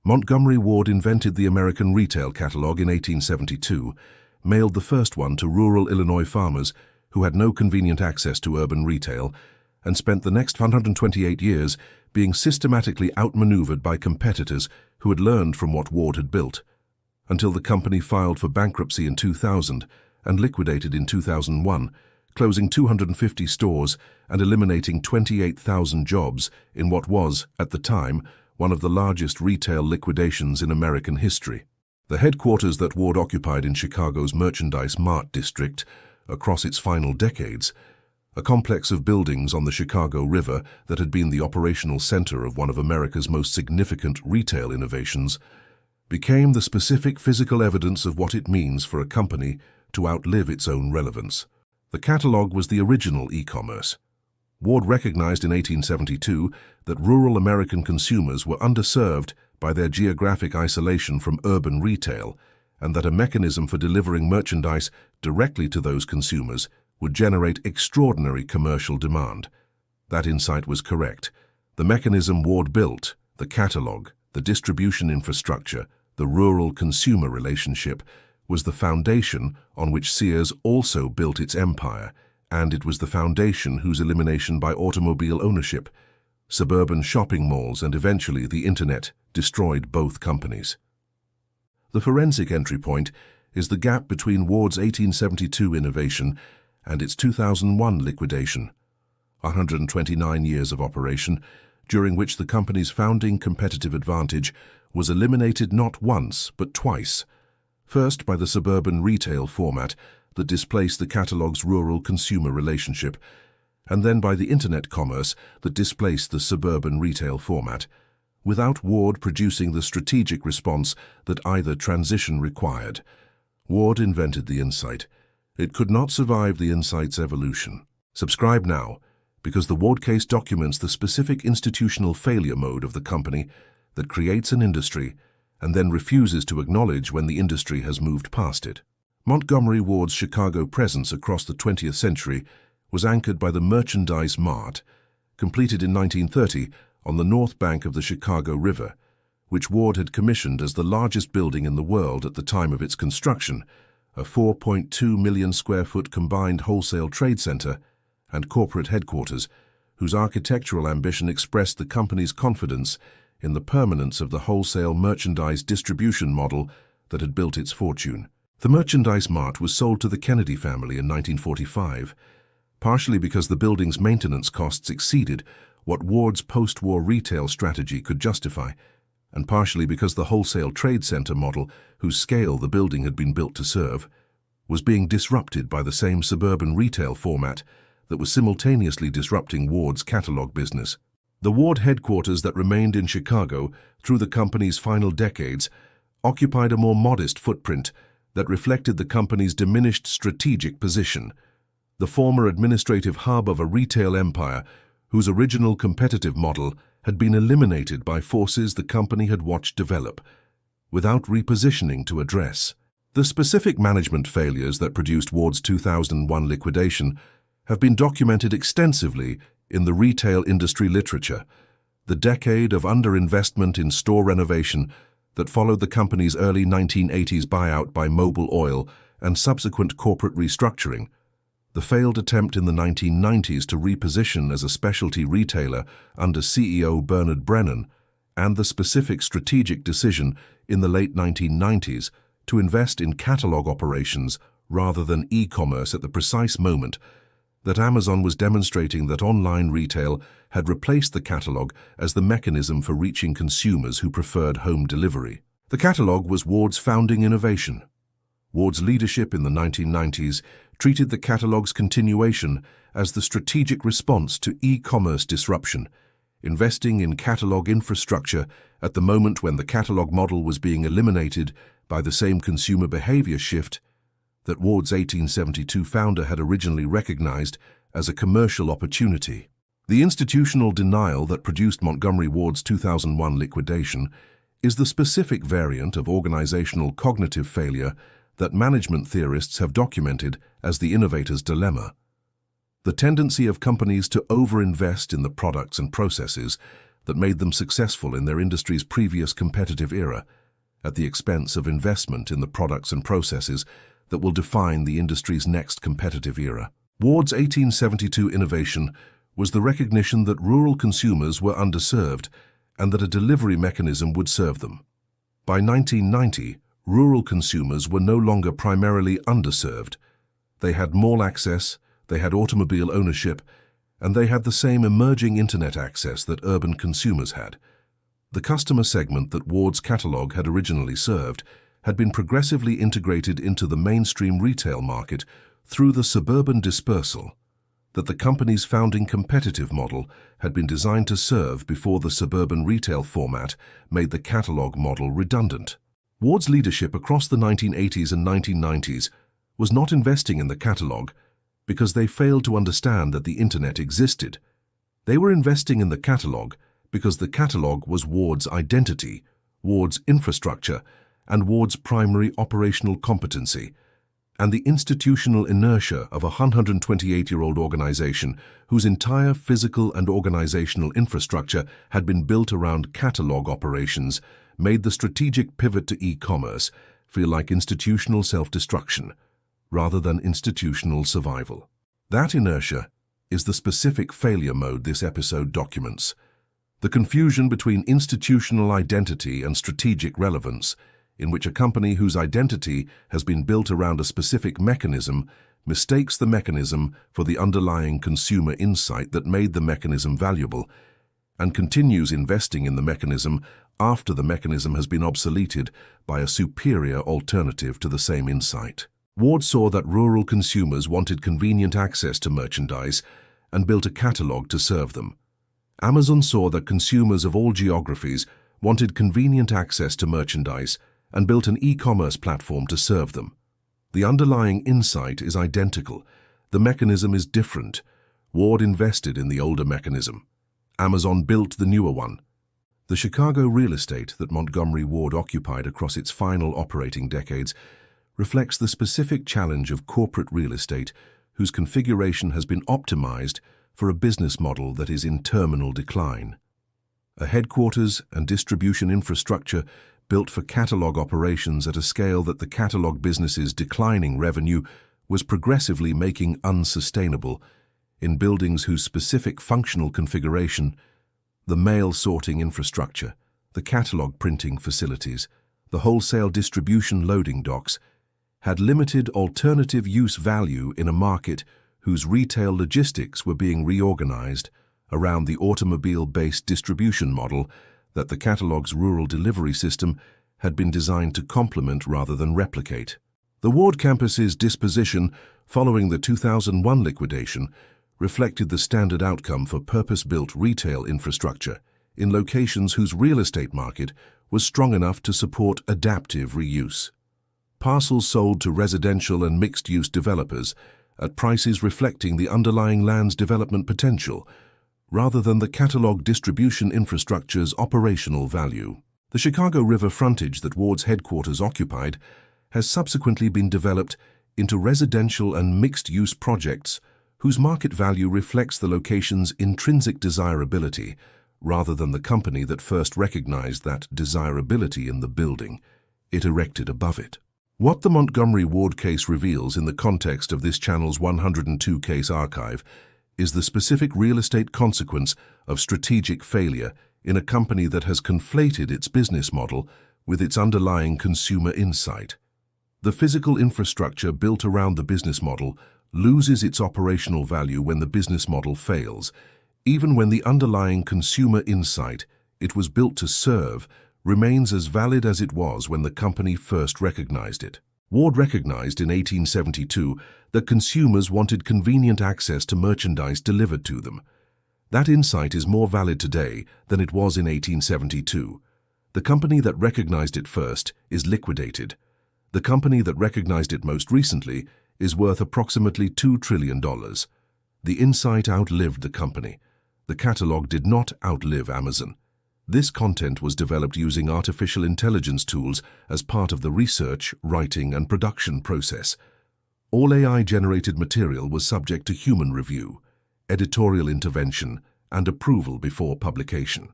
Montgomery Ward invented the American retail catalog in 1872, mailed the first one to rural Illinois farmers who had no convenient access to urban retail, and spent the next 128 years being systematically outmaneuvered by competitors who had learned from what Ward had built, until the company filed for bankruptcy in 2000 and liquidated in 2001, closing 250 stores and eliminating 28,000 jobs in what was, at the time, one of the largest retail liquidations in American history. The headquarters that Ward occupied in Chicago's Merchandise Mart district across its final decades, a complex of buildings on the Chicago River that had been the operational center of one of America's most significant retail innovations, became the specific physical evidence of what it means for a company to outlive its own relevance. The catalog was the original e-commerce. Ward recognized in 1872 that rural American consumers were underserved by their geographic isolation from urban retail, and that a mechanism for delivering merchandise directly to those consumers would generate extraordinary commercial demand. That insight was correct. The mechanism Ward built, the catalog, the distribution infrastructure, the rural-consumer relationship, was the foundation on which Sears also built its empire, and it was the foundation whose elimination by automobile ownership, suburban shopping malls, and eventually the Internet destroyed both companies. The forensic entry point is the gap between Ward's 1872 innovation and its 2001 liquidation, 129 years of operation, during which the company's founding competitive advantage was eliminated not once but twice, first by the suburban retail format that displaced the catalog's rural consumer relationship, and then by the Internet commerce that displaced the suburban retail format, without Ward producing the strategic response that either transition required. Ward invented the insight. It could not survive the insight's evolution. Subscribe now, because the Ward case documents the specific institutional failure mode of the company that creates an industry and then refuses to acknowledge when the industry has moved past it. Montgomery Ward's Chicago presence across the 20th century was anchored by the Merchandise Mart, completed in 1930 on the north bank of the Chicago River, which Ward had commissioned as the largest building in the world at the time of its construction, a 4.2 million square foot combined wholesale trade center and corporate headquarters, whose architectural ambition expressed the company's confidence in the permanence of the wholesale merchandise distribution model that had built its fortune. The Merchandise Mart was sold to the Kennedy family in 1945, partially because the building's maintenance costs exceeded what Ward's post-war retail strategy could justify, and partially because the wholesale trade center model, whose scale the building had been built to serve, was being disrupted by the same suburban retail format that was simultaneously disrupting Ward's catalog business. The Ward headquarters that remained in Chicago through the company's final decades occupied a more modest footprint that reflected the company's diminished strategic position, the former administrative hub of a retail empire whose original competitive model had been eliminated by forces the company had watched develop, without repositioning to address. The specific management failures that produced Ward's 2001 liquidation have been documented extensively in the retail industry literature. The decade of underinvestment in store renovation that followed the company's early 1980s buyout by Mobil Oil and subsequent corporate restructuring, the failed attempt in the 1990s to reposition as a specialty retailer under CEO Bernard Brennan, and the specific strategic decision in the late 1990s to invest in catalog operations rather than e-commerce at the precise moment that Amazon was demonstrating that online retail had replaced the catalog as the mechanism for reaching consumers who preferred home delivery. The catalog was Ward's founding innovation. Ward's leadership in the 1990s treated the catalog's continuation as the strategic response to e-commerce disruption, investing in catalog infrastructure at the moment when the catalog model was being eliminated by the same consumer behavior shift that Ward's 1872 founder had originally recognized as a commercial opportunity. The institutional denial that produced Montgomery Ward's 2001 liquidation is the specific variant of organizational cognitive failure that management theorists have documented as the innovator's dilemma. The tendency of companies to overinvest in the products and processes that made them successful in their industry's previous competitive era, at the expense of investment in the products and processes that will define the industry's next competitive era. Ward's 1872 innovation was the recognition that rural consumers were underserved and that a delivery mechanism would serve them. By 1990, rural consumers were no longer primarily underserved. They had mall access, they had automobile ownership, and they had the same emerging internet access that urban consumers had. The customer segment that Ward's catalog had originally served had been progressively integrated into the mainstream retail market through the suburban dispersal that the company's founding competitive model had been designed to serve before the suburban retail format made the catalog model redundant. Ward's leadership across the 1980s and 1990s was not investing in the catalog because they failed to understand that the internet existed. They were investing in the catalog because the catalog was Ward's identity, Ward's infrastructure, and Ward's primary operational competency, and the institutional inertia of a 128-year-old organization whose entire physical and organizational infrastructure had been built around catalog operations made the strategic pivot to e-commerce feel like institutional self-destruction rather than institutional survival. That inertia is the specific failure mode this episode documents. The confusion between institutional identity and strategic relevance, in which a company whose identity has been built around a specific mechanism mistakes the mechanism for the underlying consumer insight that made the mechanism valuable, and continues investing in the mechanism after the mechanism has been obsoleted by a superior alternative to the same insight. Ward saw that rural consumers wanted convenient access to merchandise and built a catalog to serve them. Amazon saw that consumers of all geographies wanted convenient access to merchandise and built an e-commerce platform to serve them. The underlying insight is identical. The mechanism is different. Ward invested in the older mechanism. Amazon built the newer one. The Chicago real estate that Montgomery Ward occupied across its final operating decades reflects the specific challenge of corporate real estate whose configuration has been optimized for a business model that is in terminal decline. A headquarters and distribution infrastructure built for catalog operations at a scale that the catalog business's declining revenue was progressively making unsustainable in buildings whose specific functional configuration, the mail sorting infrastructure, the catalog printing facilities, the wholesale distribution loading docks, had limited alternative use value in a market whose retail logistics were being reorganized around the automobile-based distribution model that the catalog's rural delivery system had been designed to complement rather than replicate. The Ward campus's disposition following the 2001 liquidation reflected the standard outcome for purpose-built retail infrastructure in locations whose real estate market was strong enough to support adaptive reuse. Parcels sold to residential and mixed-use developers at prices reflecting the underlying land's development potential, rather than the catalog distribution infrastructure's operational value. The Chicago River frontage that Ward's headquarters occupied has subsequently been developed into residential and mixed-use projects whose market value reflects the location's intrinsic desirability, rather than the company that first recognized that desirability in the building it erected above it. What the Montgomery Ward case reveals in the context of this channel's 102 case archive is the specific real estate consequence of strategic failure in a company that has conflated its business model with its underlying consumer insight. The physical infrastructure built around the business model loses its operational value when the business model fails, even when the underlying consumer insight it was built to serve remains as valid as it was when the company first recognized it. Ward recognized in 1872 that consumers wanted convenient access to merchandise delivered to them. That insight is more valid today than it was in 1872. The company that recognized it first is liquidated. The company that recognized it most recently is worth approximately $2 trillion. The insight outlived the company. The catalog did not outlive Amazon. This content was developed using artificial intelligence tools as part of the research, writing, and production process. All AI-generated material was subject to human review, editorial intervention, and approval before publication.